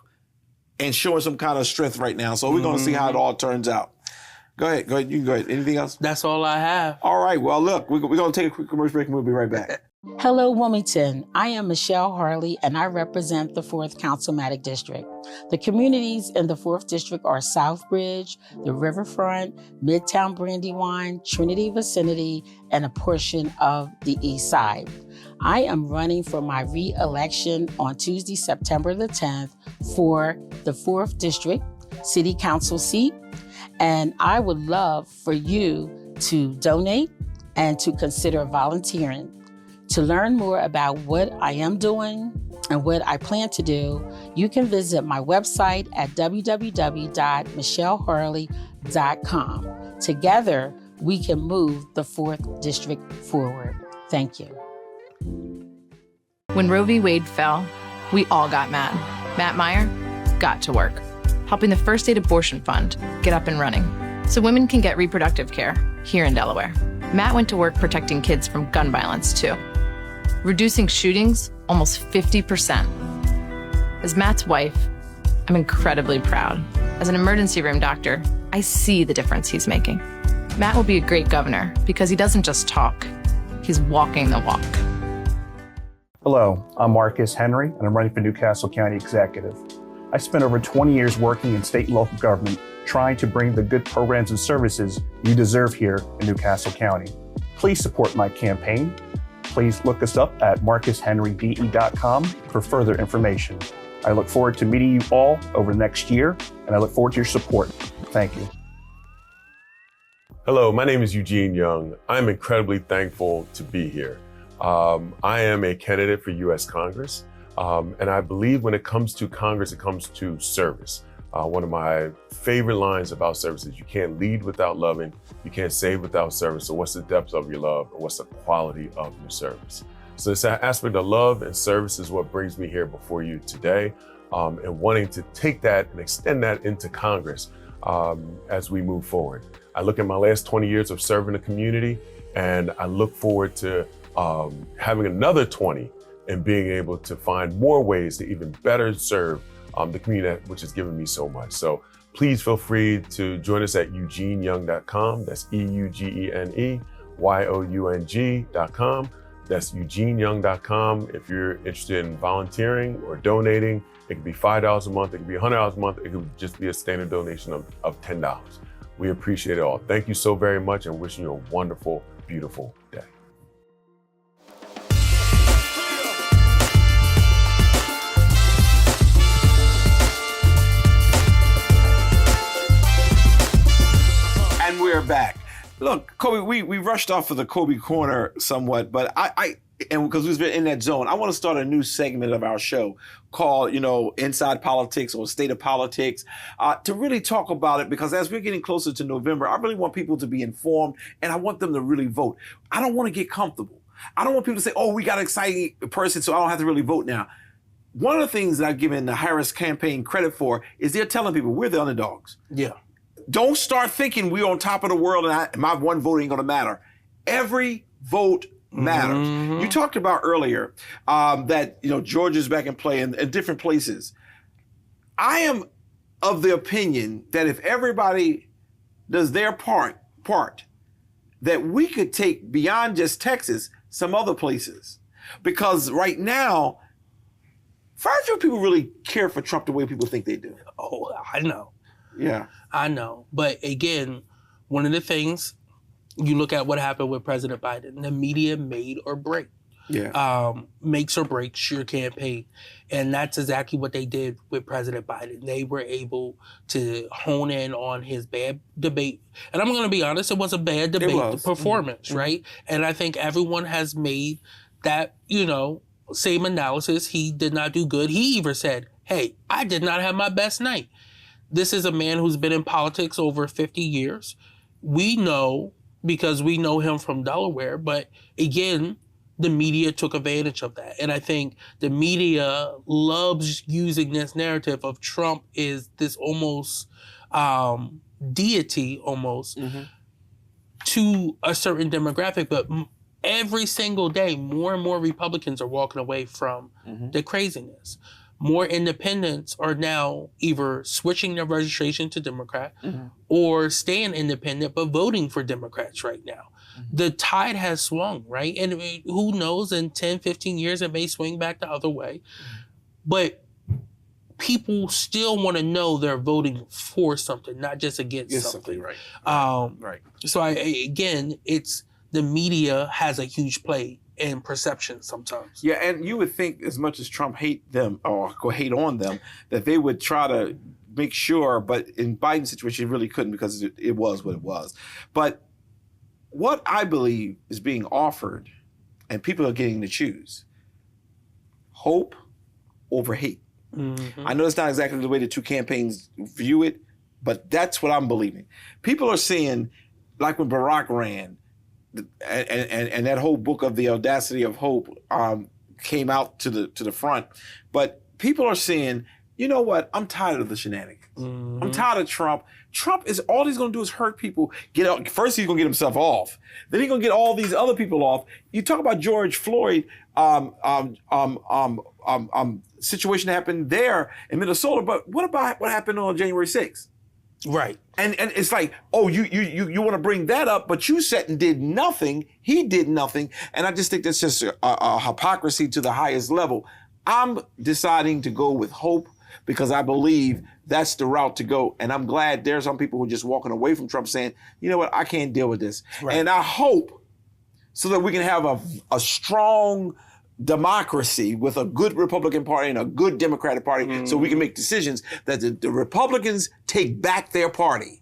and showing some kind of strength right now. So we're going to see how it all turns out. Go ahead. You can go ahead. Anything else? That's all I have. All right. Well, look, we're going to take a quick commercial break and we'll be right back. Hello, Wilmington. I am Michelle Harley, and I represent the 4th Councilmatic District. The communities in the 4th District are Southbridge, the Riverfront, Midtown Brandywine, Trinity Vicinity, and a portion of the East Side. I am running for my re-election on Tuesday, September the 10th for the 4th District City Council seat, and I would love for you to donate and to consider volunteering. To learn more about what I am doing and what I plan to do, you can visit my website at www.michelleharley.com. Together, we can move the 4th District forward. Thank you. When Roe v. Wade fell, we all got mad. Matt Meyer got to work, helping the First Aid Abortion Fund get up and running so women can get reproductive care here in Delaware. Matt went to work protecting kids from gun violence, too, reducing shootings almost 50%. As Matt's wife, I'm incredibly proud. As an emergency room doctor, I see the difference he's making. Matt will be a great governor because he doesn't just talk, he's walking the walk. Hello, I'm Marcus Henry, and I'm running for Newcastle County Executive. I spent over 20 years working in state and local government, trying to bring the good programs and services you deserve here in Newcastle County. Please support my campaign. Please look us up at marcushenrybe.com for further information. I look forward to meeting you all over next year, and I look forward to your support. Thank you. Hello, my name is Eugene Young. I'm incredibly thankful to be here. I am a candidate for U.S. Congress, and I believe when it comes to Congress, it comes to service. One of my favorite lines about service is you can't lead without loving, you can't save without service. So what's the depth of your love, and what's the quality of your service? So this aspect of love and service is what brings me here before you today, and wanting to take that and extend that into Congress as we move forward. I look at my last 20 years of serving the community, and I look forward to having another 20 and being able to find more ways to even better serve the community, which has given me so much. So please feel free to join us at eugeneyoung.com. That's EUGENEYOUNG.com. That's eugeneyoung.com. If you're interested in volunteering or donating, it could be $5 a month, it could be $100 a month, it could just be a standard donation of $10. We appreciate it all. Thank you so very much, and wishing you a wonderful, beautiful day. And we're back. Look, Coby, we rushed off of the Coby Corner somewhat, but and because we've been in that zone, I want to start a new segment of our show called, Inside Politics or State of Politics, to really talk about it, because as we're getting closer to November, I really want people to be informed, and I want them to really vote. I don't want to get comfortable. I don't want people to say, oh, we got an exciting person, so I don't have to really vote now. One of the things that I've given the Harris campaign credit for is they're telling people we're the underdogs. Yeah. don't start thinking we're on top of the world and my one vote ain't going to matter. Every vote matters. You talked about earlier that Georgia's back in play in different places. I am of the opinion that if everybody does their part, that we could take beyond just Texas some other places, because right now, very few people really care for Trump the way people think they do. Oh, I know. Yeah, I know. But again, one of the things, you look at what happened with President Biden. The media made or break. Makes or breaks your campaign. And that's exactly what they did with President Biden. They were able to hone in on his bad debate. And I'm going to be honest, it was a bad debate performance, right? And I think everyone has made that, same analysis. He did not do good. He even said, hey, I did not have my best night. This is a man who's been in politics over 50 years. We know, because we know him from Delaware, but again, the media took advantage of that. And I think the media loves using this narrative of Trump is this almost deity almost to a certain demographic. But every single day, more and more Republicans are walking away from the craziness. More independents are now either switching their registration to Democrat or staying independent but voting for Democrats right now. The tide has swung, right? And who knows, in 10, 15 years, it may swing back the other way. But people still want to know they're voting for something, not just against something. Right. Right. So again, it's the media has a huge play in perception sometimes. Yeah, and you would think as much as Trump hate them or go hate on them, that they would try to make sure, but in Biden's situation, it really couldn't, because it was what it was. But what I believe is being offered, and people are getting to choose, hope over hate. I know it's not exactly the way the two campaigns view it, but that's what I'm believing. People are saying, like when Barack ran, and that whole book of The Audacity of Hope came out to the front, but people are saying, you know what? I'm tired of the shenanigans. I'm tired of Trump. Trump is all he's going to do is hurt people. Get out. First, he's going to get himself off. Then he's going to get all these other people off. You talk about George Floyd situation that happened there in Minnesota, but what about what happened on January 6th? Right. And it's like, oh, you want to bring that up, but you sat and did nothing. He did nothing. And I just think that's just a hypocrisy to the highest level. I'm deciding to go with hope, because I believe that's the route to go. And I'm glad there's some people who are just walking away from Trump saying, you know what, I can't deal with this. Right. And I hope so that we can have a strong democracy with a good Republican Party and a good Democratic Party, so we can make decisions that the Republicans take back their party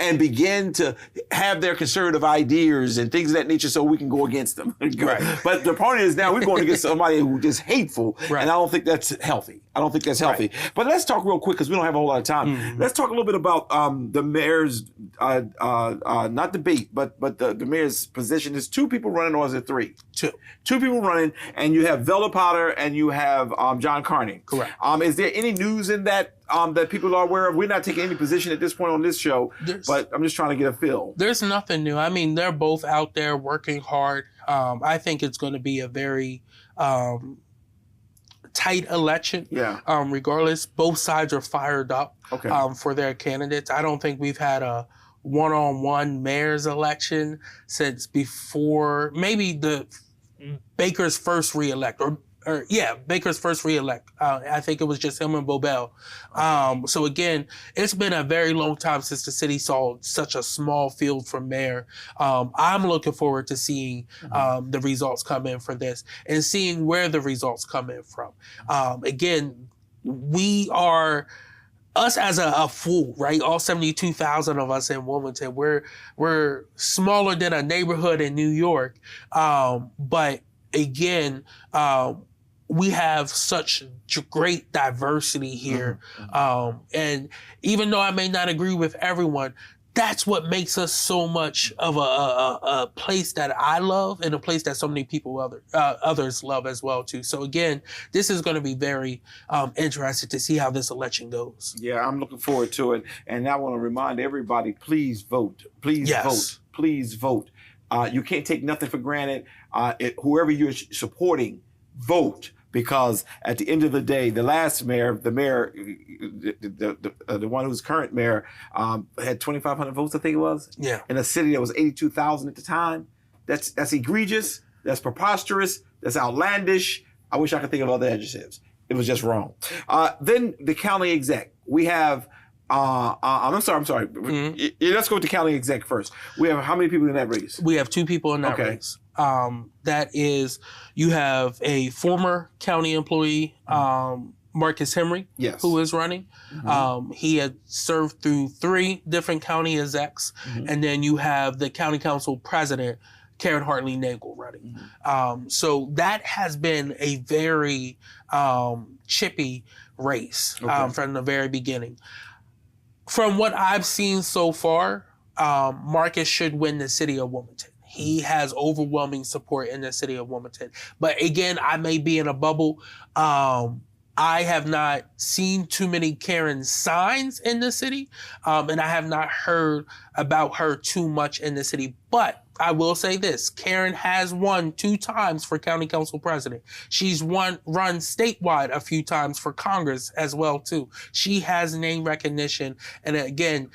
and begin to have their conservative ideas and things of that nature, so we can go against them. Right. But the point is, now we're going against somebody who is hateful, and I don't think that's healthy. Right. But let's talk real quick, because we don't have a whole lot of time. Let's talk a little bit about the mayor's, not debate, but the mayor's position. There's two people running, or is it three? Two people running, and you have Vela Potter and you have John Carney. Correct. Is there any news in that that people are aware of? We're not taking any position at this point on this show, but I'm just trying to get a feel. There's nothing new. I mean, they're both out there working hard. I think it's going to be a very tight election. Yeah. Regardless, both sides are fired up for their candidates. I don't think we've had a one-on-one mayor's election since before maybe the Baker's first reelect, Baker's first reelect. I think it was just him and Bobel. So again, it's been a very long time since the city saw such a small field for mayor. I'm looking forward to seeing the results come in for this and seeing where the results come in from. Again, we are, us as a full, right? All 72,000 of us in Wilmington, we're smaller than a neighborhood in New York. But again, we have such great diversity here. And even though I may not agree with everyone, that's what makes us so much of a place that I love and a place that so many people others love as well too. So again, this is going to be very interesting to see how this election goes. Yeah, I'm looking forward to it. And I want to remind everybody, please vote. Please vote. Please vote. You can't take nothing for granted. Whoever you're supporting, vote. Because at the end of the day, the last mayor, the one who's current mayor, had 2,500 votes, I think it was. Yeah. In a city that was 82,000 at the time. That's egregious. That's preposterous. That's outlandish. I wish I could think of other adjectives. It was just wrong. Then the county exec. We have. I'm sorry. Mm-hmm. Let's go with the county exec first. We have how many people in that race? We have 2 people in that race. That is, you have a former county employee, Marcus Henry, who is running. Mm-hmm. He had served through 3 different county execs. Mm-hmm. And then you have the county council president, Karen Hartley Nagel, running. Mm-hmm. So that has been a very chippy race from the very beginning. From what I've seen so far, Marcus should win the city of Wilmington. He has overwhelming support in the city of Wilmington. But again, I may be in a bubble. I have not seen too many Karen signs in the city, and I have not heard about her too much in the city. But I will say this, Karen has won 2 times for county council president. She's run statewide a few times for Congress as well, too. She has name recognition. And again,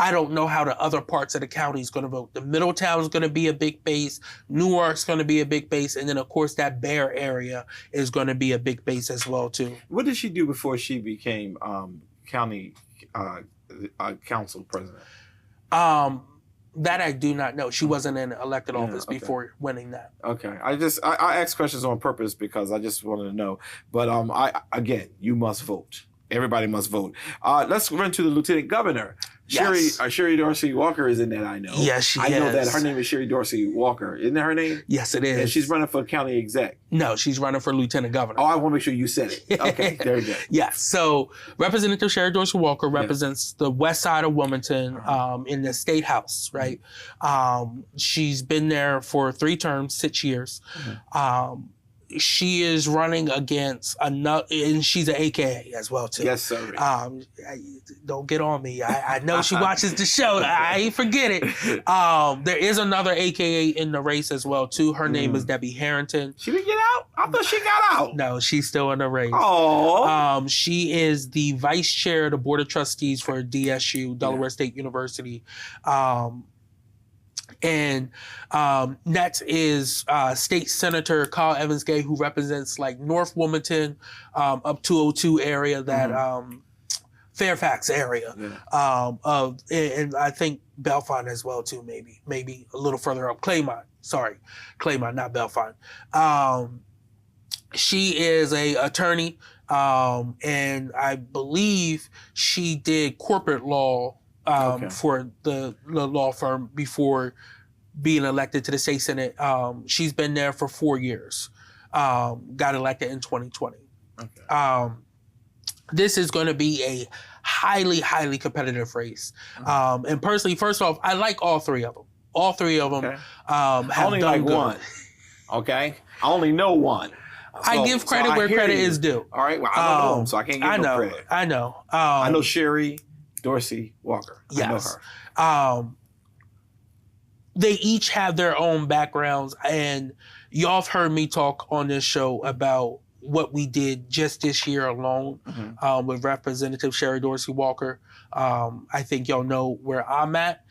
I don't know how the other parts of the county is going to vote. The Middletown is going to be a big base. Newark's going to be a big base. And then, of course, that Bear area is going to be a big base as well, too. What did she do before she became county council president? That I do not know. She wasn't in elected office before winning that. Okay. I ask questions on purpose because I just wanted to know. But again, you must vote. Everybody must vote. Let's run to the lieutenant governor. Sherry Dorsey Walker is in that, I know. Yes, she is. I know that her name is Sherry Dorsey Walker. Isn't that her name? Yes, it is. And she's running for county exec. No, she's running for lieutenant governor. Oh, I want to make sure you said it. Okay, there you go. Yeah, so Representative Sherry Dorsey Walker represents the west side of Wilmington in the State House, right? She's been there for 3 terms, 6 years. Mm-hmm. She is running against another, and she's an AKA as well too. Yes, sir. Don't get on me. I know she watches the show. I ain't forget it. There is another AKA in the race as well too. Her name is Debbie Harrington. She didn't get out? I thought she got out. No, she's still in the race. Oh. She is the vice chair of the board of trustees for DSU, Delaware State University. And next is State Senator Coby Owens, who represents like North Wilmington, up 202 area, that Fairfax area, and I think Bellefonte as well too, maybe a little further up. Claymont, not Bellefonte. She is a attorney, and I believe she did corporate law for the law firm before being elected to the state senate. She's been there for 4 years. Got elected in 2020. Okay. This is going to be a highly, highly competitive race. And personally, first off, I like all 3 of them. All 3 of them have I only done like good. one. Okay, I only know one. I give credit where credit is due. All right, well, I don't know, so I can't give no credit. I know. I know Sherry Dorsey Walker. Yes. I know her. They each have their own backgrounds, and y'all have heard me talk on this show about what we did just this year alone with Representative Sherry Dorsey Walker. I think y'all know where I'm at.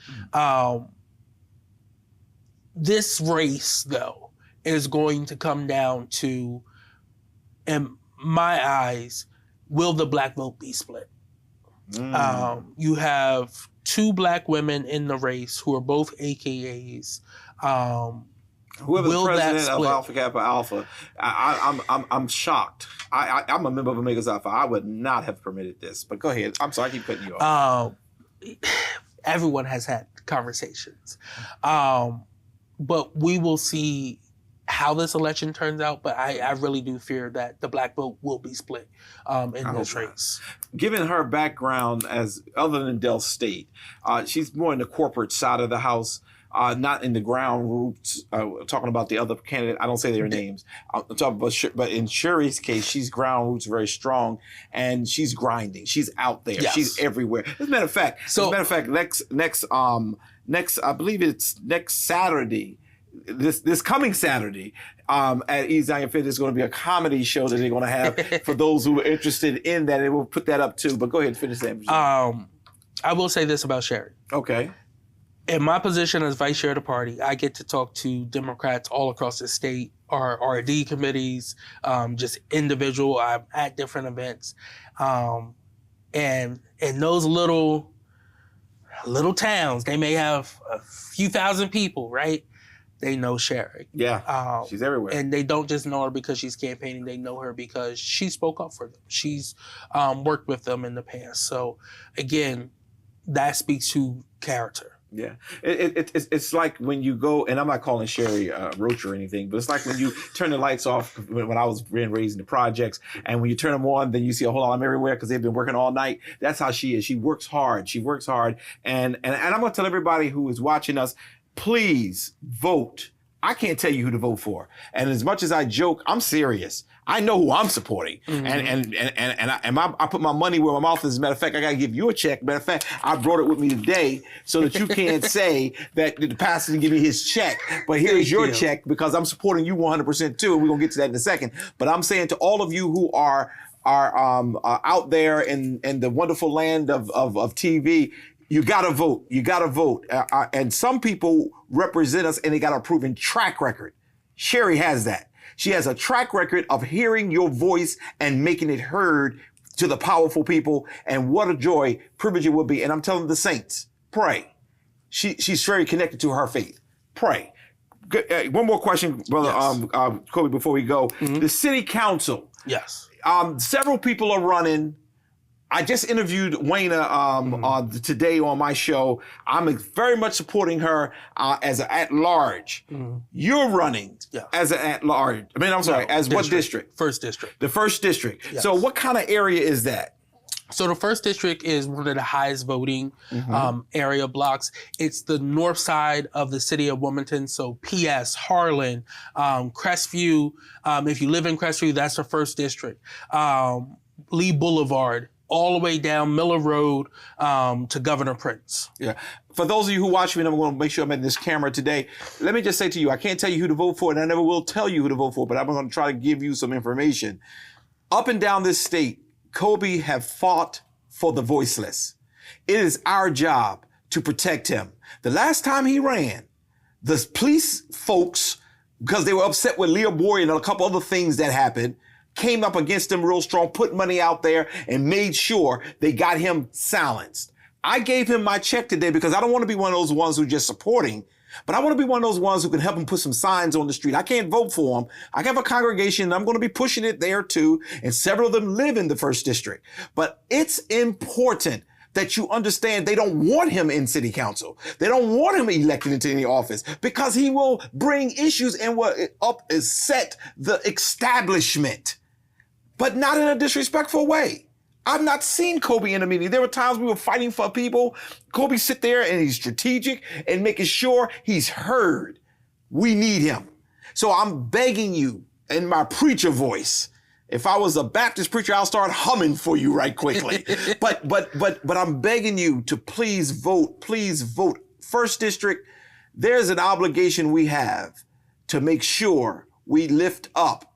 This race, though, is going to come down to, in my eyes, will the black vote be split? You have 2 black women in the race who are both AKAs. Whoever the president of Alpha Kappa Alpha, I'm shocked. I'm a member of Omega's Alpha. I would not have permitted this. But go ahead. I'm sorry, I keep cutting you off. Everyone has had conversations. But we will see how this election turns out, but I really do fear that the black vote will be split in this race. Given her background as other than Del State, she's more in the corporate side of the house. Not in the ground roots. Talking about the other candidate, I don't say their names. I'm talking about, but in Sherry's case, she's ground roots very strong, and she's grinding. She's out there. Yes. She's everywhere. As a matter of fact, next, I believe it's next Saturday. This coming Saturday at East Zion Fit is going to be a comedy show that they're going to have for those who are interested in that. They will put that up too. But go ahead and finish that. I will say this about Sherry. Okay. In my position as vice chair of the party, I get to talk to Democrats all across the state, our R&D committees, just individual. I'm at different events. And in those little towns, they may have a few thousand people, right? They know Sherry. Yeah, she's everywhere. And they don't just know her because she's campaigning. They know her because she spoke up for them. She's worked with them in the past. So, again, that speaks to character. Yeah, it's like when you go, and I'm not calling Sherry Roach or anything, but it's like when you turn the lights off when I was being raised in the projects, and when you turn them on, then you see a whole lot of them everywhere because they've been working all night. That's how she is. She works hard. And I'm going to tell everybody who is watching us, please vote. I can't tell you who to vote for. And as much as I joke, I'm serious. I know who I'm supporting. Mm-hmm. I put my money where my mouth is. As a matter of fact, I got to give you a check. Matter of fact, I brought it with me today so that you can't say that the pastor didn't give me his check. But here's your check because I'm supporting you 100% too. And we're going to get to that in a second. But I'm saying to all of you who are out there in the wonderful land of TV, you gotta vote. You gotta vote. And some people represent us and they got a proven track record. Sherry has that. She has a track record of hearing your voice and making it heard to the powerful people. And what a joy, privilege it will be. And I'm telling the saints, pray. She's very connected to her faith. Pray. One more question, brother. Yes. Coby, before we go. Mm-hmm. The city council. Yes. Several people are running. I just interviewed Wayna today on my show. I'm very much supporting her as an at-large. Mm-hmm. You're running as an at-large. What district? First district. The first district. Yes. So what kind of area is that? So the first district is one of the highest voting area blocks. It's the north side of the city of Wilmington. So PS, Harlan, Crestview. If you live in Crestview, that's the first district. Lee Boulevard, all the way down Miller Road to Governor Prince. Yeah. For those of you who watch me, and I'm going to make sure I'm in this camera today, let me just say to you, I can't tell you who to vote for, and I never will tell you who to vote for, but I'm going to try to give you some information. Up and down this state, Coby have fought for the voiceless. It is our job to protect him. The last time he ran, the police folks, because they were upset with Leah Bory and a couple other things that happened, came up against him real strong, put money out there, and made sure they got him silenced. I gave him my check today because I don't want to be one of those ones who are just supporting, but I want to be one of those ones who can help him put some signs on the street. I can't vote for him. I have a congregation, and I'm going to be pushing it there too, and several of them live in the first district. But it's important that you understand they don't want him in city council. They don't want him elected into any office because he will bring issues and will upset the establishment, but not in a disrespectful way. I've not seen Coby in a meeting. There were times we were fighting for people. Coby sit there and he's strategic and making sure he's heard. We need him. So I'm begging you in my preacher voice. If I was a Baptist preacher, I'll start humming for you right quickly. But I'm begging you to please vote. Please vote. First district, there's an obligation we have to make sure we lift up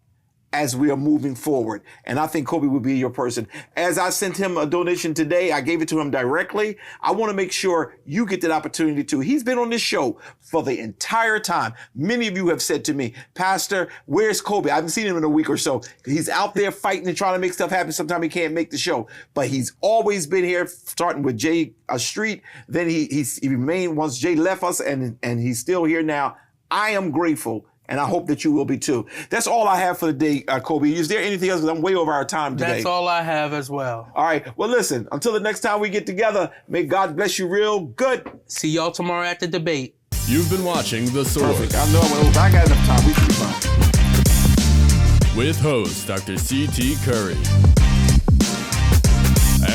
as we are moving forward. And I think Coby will be your person. As I sent him a donation today, I gave it to him directly. I want to make sure you get that opportunity too. He's been on this show for the entire time. Many of you have said to me, Pastor, where's Coby? I haven't seen him in a week or so. He's out there fighting and trying to make stuff happen. Sometimes he can't make the show, but he's always been here, starting with Jay Street. Then he remained once Jay left us, and he's still here now. I am grateful. And I hope that you will be too. That's all I have for the day, Coby. Is there anything else? I'm way over our time today. That's all I have as well. All right. Well, listen, until the next time we get together, may God bless you real good. See y'all tomorrow at the debate. You've been watching The Source. Perfect. I know. I got enough time. fun. With host Dr. C.T. Curry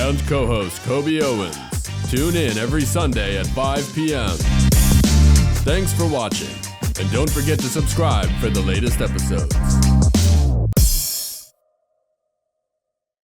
and co-host Coby Owens. Tune in every Sunday at 5 p.m. Thanks for watching, and don't forget to subscribe for the latest episodes.